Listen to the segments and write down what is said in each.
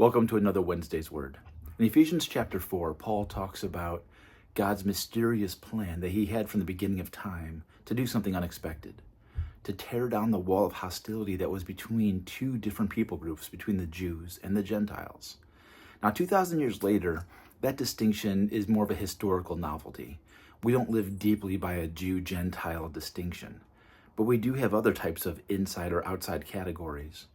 Welcome to another Wednesday's Word. In Ephesians chapter 4, Paul talks about God's mysterious plan that he had from the beginning of time to do something unexpected, to tear down the wall of hostility that was between two different people groups, between the Jews and the Gentiles. Now, 2,000 years later, that distinction is more of a historical novelty. We don't live deeply by a Jew-Gentile distinction, but we do have other types of inside or outside categories.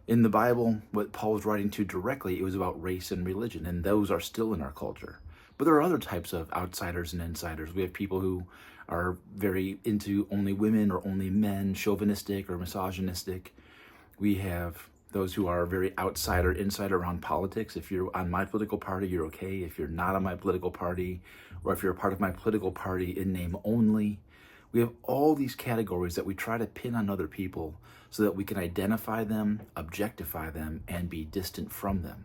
In the Bible, what Paul was writing to directly, it was about race and religion, and those are still in our culture. But there are other types of outsiders and insiders. We have people who are very into only women or only men, chauvinistic or misogynistic. We have those who are very outsider, insider around politics. If you're on my political party, you're okay. If you're not on my political party, or if you're a part of my political party in name only, we have all these categories that we try to pin on other people so that we can identify them, objectify them, and be distant from them.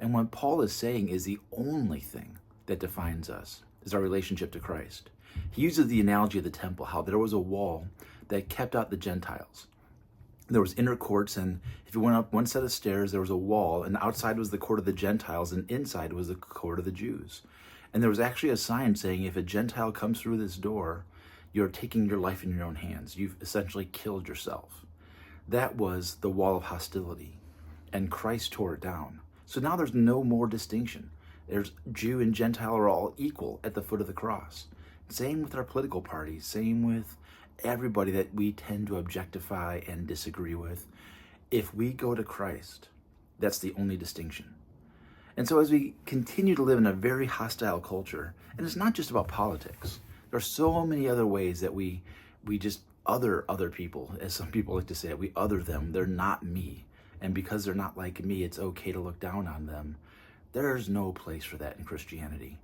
And what Paul is saying is the only thing that defines us is our relationship to Christ. He uses the analogy of the temple, how there was a wall that kept out the Gentiles. There was inner courts, and if you went up one set of stairs, there was a wall, and outside was the court of the Gentiles, and inside was the court of the Jews. And there was actually a sign saying, if a Gentile comes through this door, you're taking your life in your own hands. You've essentially killed yourself. That was the wall of hostility, and Christ tore it down. So now there's no more distinction. There's Jew and Gentile are all equal at the foot of the cross. Same with our political parties, same with everybody that we tend to objectify and disagree with. If we go to Christ, that's the only distinction. And so as we continue to live in a very hostile culture, and it's not just about politics, there are so many other ways that we just other people, as some people like to say it. We other them. They're not me. And because they're not like me, it's okay to look down on them. There's no place for that in Christianity.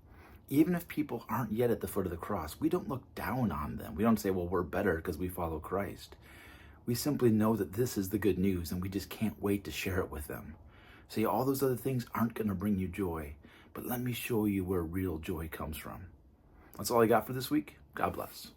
Even if people aren't yet at the foot of the cross, we don't look down on them. We don't say, well, we're better because we follow Christ. We simply know that this is the good news, and we just can't wait to share it with them. See, all those other things aren't going to bring you joy, but let me show you where real joy comes from. That's all I got for this week. God bless.